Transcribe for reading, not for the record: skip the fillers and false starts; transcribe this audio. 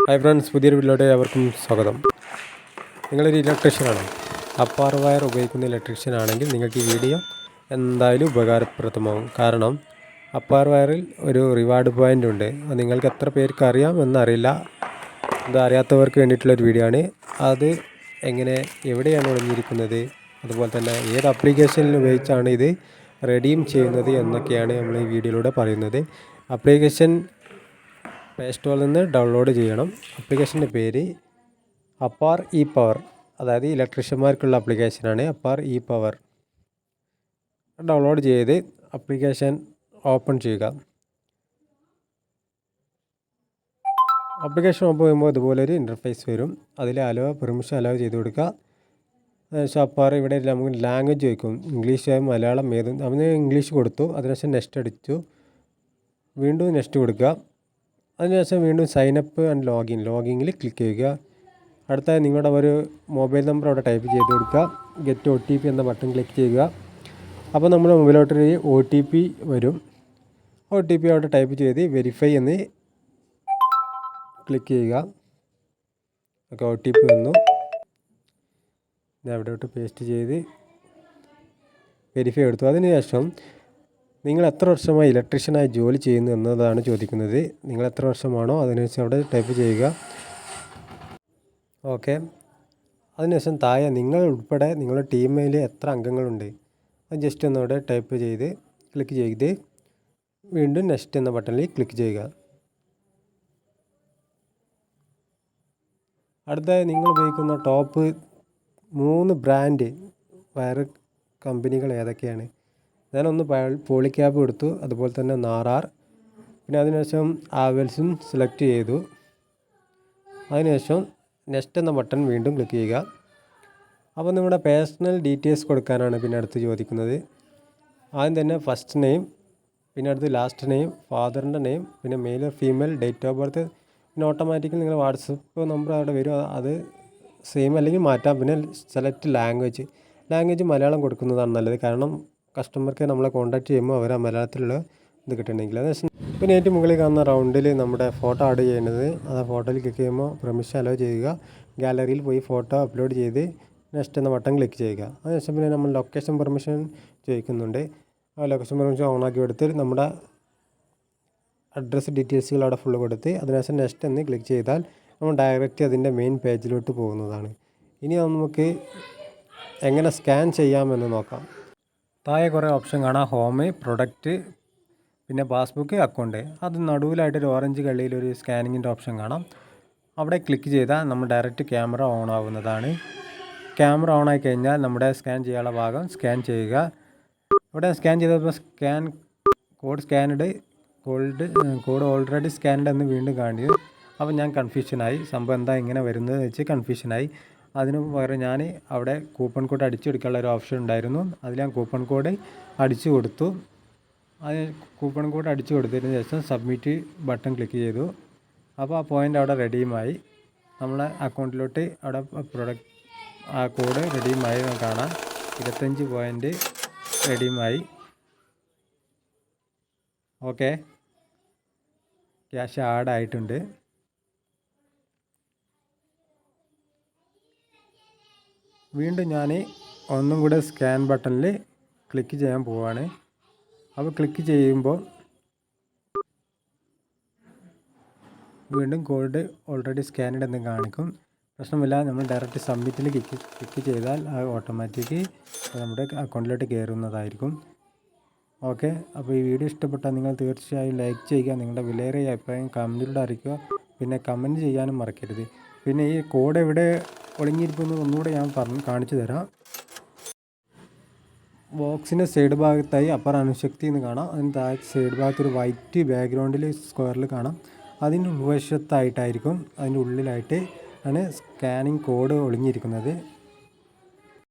Hi friends, പുതിയൊരു വീഡിയോയിലോട്ട് അവർക്കും സ്വാഗതം. നിങ്ങളൊരു ഇലക്ട്രീഷ്യനാണോ? അപ്പാർ വയർ ഉപയോഗിക്കുന്ന ഇലക്ട്രീഷ്യൻ ആണെങ്കിൽ നിങ്ങൾക്ക് ഈ വീഡിയോ എന്തായാലും ഉപകാരപ്രദമാവും. കാരണം അപ്പാർ വയറിൽ ഒരു റിവാർഡ് പോയിൻ്റ് ഉണ്ട്. അത് നിങ്ങൾക്ക് എത്ര പേർക്ക് അറിയാം എന്നറിയില്ല. അത് അറിയാത്തവർക്ക് വേണ്ടിയിട്ടുള്ളൊരു വീഡിയോ ആണ്. അത് എങ്ങനെ, എവിടെയാണ് ഒളിഞ്ഞിരിക്കുന്നത്, അതുപോലെ തന്നെ ഏത് ആപ്ലിക്കേഷനിൽ ഉപയോഗിച്ചാണ് ഇത് റെഡീം ചെയ്യുന്നത് എന്നൊക്കെയാണ് നമ്മൾ ഈ വീഡിയോയിലൂടെ പറയുന്നത്. ആപ്ലിക്കേഷൻ പ്ലേ സ്റ്റോറിൽ നിന്ന് ഡൗൺലോഡ് ചെയ്യണം. ആപ്ലിക്കേഷൻ്റെ പേര് അപ്പാർ ഇ പവർ, അതായത് ഇലക്ട്രീഷ്യന്മാർക്കുള്ള ആപ്ലിക്കേഷനാണ് അപ്പാർ ഇ പവർ. ഡൗൺലോഡ് ചെയ്ത് ആപ്ലിക്കേഷൻ ഓപ്പൺ ചെയ്യുക. ആപ്ലിക്കേഷൻ ഓപ്പൺ ചെയ്യുമ്പോൾ ഇതുപോലൊരു ഇൻ്റർഫേസ് വരും. അതിൽ പെർമിഷൻ അലോ ചെയ്ത് കൊടുക്കുക. അതിനുശേഷം അപ്പാർ ഇവിടെ നമുക്ക് ലാംഗ്വേജ് ചോദിക്കും, ഇംഗ്ലീഷ് മലയാളം ഏതും. അവന് ഇംഗ്ലീഷ് കൊടുത്തു. അതിനുശേഷം നെക്സ്റ്റ് അടിച്ചു, വീണ്ടും നെക്സ്റ്റ് കൊടുക്കുക. അതിനുശേഷം വീണ്ടും സൈനപ്പ് ആൻഡ് ലോഗിങ്ങിൽ ക്ലിക്ക് ചെയ്യുക. അടുത്തായി നിങ്ങളുടെ ഒരു മൊബൈൽ നമ്പർ അവിടെ ടൈപ്പ് ചെയ്ത് കൊടുക്കുക. ഗെറ്റ് OTP എന്ന ബട്ടൺ ക്ലിക്ക് ചെയ്യുക. അപ്പോൾ നമ്മുടെ മൊബൈലോട്ടൊരു OTP വരും. OTP അവിടെ ടൈപ്പ് ചെയ്ത് വെരിഫൈ എന്ന് ക്ലിക്ക് ചെയ്യുക. ഓക്കെ, OTP വന്നു. ഞാൻ അവിടോട്ട് പേസ്റ്റ് ചെയ്ത് വെരിഫൈ എടുത്തു. അതിനുശേഷം നിങ്ങൾ എത്ര വർഷമായി ഇലക്ട്രീഷ്യനായി ജോലി ചെയ്യുന്നു എന്നതാണ് ചോദിക്കുന്നത്. നിങ്ങൾ എത്ര വർഷമാണോ അതിനുശേഷം അവിടെ ടൈപ്പ് ചെയ്യുക. ഓക്കെ, അതിനുശേഷം താഴെ നിങ്ങൾ ഉൾപ്പെടെ നിങ്ങളുടെ ടീമിൽ എത്ര അംഗങ്ങളുണ്ട് അത് ജസ്റ്റ് ഒന്നവിടെ ടൈപ്പ് ചെയ്ത് ക്ലിക്ക് ചെയ്ത് വീണ്ടും നെക്സ്റ്റ് എന്ന ബട്ടണിൽ ക്ലിക്ക് ചെയ്യുക. അടുത്തായി നിങ്ങൾ ഉപയോഗിക്കുന്ന ടോപ്പ് 3 ബ്രാൻഡ് വയർ കമ്പനികൾ ഏതൊക്കെയാണ്? ഞാനൊന്ന് പോളിക്യാബ് എടുത്തു, അതുപോലെ തന്നെ നാറാർ, പിന്നെ അതിനുശേഷം ആവൽസും സെലക്ട് ചെയ്തു. അതിനുശേഷം നെക്സ്റ്റ് എന്ന ബട്ടൺ വീണ്ടും ക്ലിക്ക് ചെയ്യുക. അപ്പോൾ നിങ്ങളുടെ പേഴ്സണൽ ഡീറ്റെയിൽസ് കൊടുക്കാനാണ് പിന്നെ അടുത്ത് ചോദിക്കുന്നത്. ആദ്യം തന്നെ ഫസ്റ്റ് നെയിം, പിന്നെ അടുത്ത് ലാസ്റ്റ് നെയിം, ഫാദറിൻ്റെ നെയിം, പിന്നെ male or female, date of birth, പിന്നെ ഓട്ടോമാറ്റിക്കലി നിങ്ങൾ വാട്സപ്പ് നമ്പർ അവിടെ വരും. അത് സെയിം അല്ലെങ്കിൽ മാറ്റാം. പിന്നെ സെലക്ട് ലാംഗ്വേജ് മലയാളം കൊടുക്കുന്നതാണ് നല്ലത്. കാരണം കസ്റ്റമർക്ക് നമ്മളെ കോൺടാക്ട് ചെയ്യുമ്പോൾ അവർ ആ മലയാളത്തിലുള്ള ഇത് കിട്ടണമെങ്കിൽ. പിന്നെ ഏറ്റവും മുകളിൽ കാണുന്ന റൗണ്ടിൽ നമ്മുടെ ഫോട്ടോ ആഡ് ചെയ്യുന്നത്, ആ ഫോട്ടോയിൽ ക്ലിക്ക് ചെയ്യുമ്പോൾ പെർമിഷൻ അലോ ചെയ്യുക. ഗാലറിയിൽ പോയി ഫോട്ടോ അപ്ലോഡ് ചെയ്ത് നെക്സ്റ്റ് എന്ന ബട്ടൺ ക്ലിക്ക് ചെയ്യുക. അതിനുശേഷം പിന്നെ നമ്മൾ ലൊക്കേഷൻ പെർമിഷൻ ചോദിക്കുന്നുണ്ട്. ആ ലൊക്കേഷൻ പെർമിഷൻ ഓണാക്കി കൊടുത്ത് നമ്മുടെ അഡ്രസ്സ് ഡീറ്റെയിൽസുകൾ അവിടെ ഫുള്ള് കൊടുത്ത് അതിനുശേഷം നെക്സ്റ്റ് എന്ന് ക്ലിക്ക് ചെയ്താൽ നമ്മൾ ഡയറക്റ്റ് അതിൻ്റെ മെയിൻ പേജിലോട്ട് പോകുന്നതാണ്. ഇനി നമുക്ക് എങ്ങനെ സ്കാൻ ചെയ്യാമെന്ന് നോക്കാം. താഴെ കുറേ ഓപ്ഷൻ കാണാം. ഹോം, പ്രൊഡക്റ്റ്, പിന്നെ പാസ്ബുക്ക്, അക്കൗണ്ട്. അത് നടുവിലായിട്ടൊരു ഓറഞ്ച് കള്ളിയിലൊരു സ്കാനിങ്ങിൻ്റെ ഓപ്ഷൻ കാണാം. അവിടെ ക്ലിക്ക് ചെയ്താൽ നമ്മൾ ഡയറക്റ്റ് ക്യാമറ ഓൺ ആവുന്നതാണ്. ക്യാമറ ഓൺ ആയി കഴിഞ്ഞാൽ നമ്മുടെ സ്കാൻ ചെയ്യാനുള്ള ഭാഗം സ്കാൻ ചെയ്യുക. ഇവിടെ സ്കാൻ ചെയ്തപ്പോൾ കോഡ് ഓൾറെഡി സ്കാൻഡ് എന്ന് വീണ്ടും കാണിച്ചു. അപ്പോൾ ഞാൻ കൺഫ്യൂഷനായി. സംഭവം എന്താ ഇങ്ങനെ വരുന്നത് വെച്ച് കൺഫ്യൂഷനായി. അതിന് പകരം ഞാൻ അവിടെ കൂപ്പൺ കോഡ് അടിച്ചെടുക്കാനുള്ള ഒരു ഓപ്ഷൻ ഉണ്ടായിരുന്നു. അതിൽ ഞാൻ കൂപ്പൺ കോഡ് അടിച്ചു കൊടുത്തു. അത് കൂപ്പൺ കോഡ് അടിച്ചു കൊടുത്തതിന് ശേഷം സബ്മിറ്റ് ബട്ടൺ ക്ലിക്ക് ചെയ്തു. അപ്പോൾ ആ പോയിൻ്റ് അവിടെ റെഡീമായി. നമ്മളെ അക്കൗണ്ടിലോട്ട് അവിടെ ആ കോഡ് റെഡീമായി കാണാം. 25 പോയിൻ്റ് റെഡീമായി. ഓക്കെ, ക്യാഷ് ആഡ് ആയിട്ടുണ്ട്. വീണ്ടും ഞാൻ ഒന്നും കൂടെ സ്കാൻ ബട്ടണിൽ ക്ലിക്ക് ചെയ്യാൻ പോവുകയാണ്. അപ്പോൾ ക്ലിക്ക് ചെയ്യുമ്പോൾ വീണ്ടും കോഡ് ഓൾറെഡി സ്കാനഡ് എന്ന് കാണിക്കും. പ്രശ്നമില്ല, നമ്മൾ ഡയറക്റ്റ് സബ്മിറ്റിൽ ക്ലിക്ക് ചെയ്താൽ അത് ഓട്ടോമാറ്റിക് നമ്മുടെ അക്കൗണ്ടിലോട്ട് കയറുന്നതായിരിക്കും. ഓക്കെ, അപ്പോൾ ഈ വീഡിയോ ഇഷ്ടപ്പെട്ടാൽ നിങ്ങൾ തീർച്ചയായും ലൈക്ക് ചെയ്യുക. നിങ്ങളുടെ വിലയേറിയ അഭിപ്രായം കമൻറ്റിലൂടെ അറിയിക്കുക. പിന്നെ കമൻറ്റ് ചെയ്യാനും മറക്കരുത്. പിന്നെ ഈ കോഡ് എവിടെ ഒളിഞ്ഞിരിക്കുന്നത് ഒന്നുകൂടെ ഞാൻ കാണിച്ചു തരാം. ബോക്സിൻ്റെ സൈഡ് ഭാഗത്തായി അപ്പർ അണുശക്തി എന്ന് കാണാം. അതിന് താഴെ സൈഡ് ഭാഗത്ത് ഒരു വൈറ്റ് ബാക്ക്ഗ്രൗണ്ടിൽ സ്ക്വയറിൽ കാണാം. അതിൻ്റെ ഉൾവശത്തായിട്ടായിരിക്കും, അതിൻ്റെ ഉള്ളിലായിട്ട് ആണ് സ്കാനിങ് കോഡ് ഒളിഞ്ഞിരിക്കുന്നത്.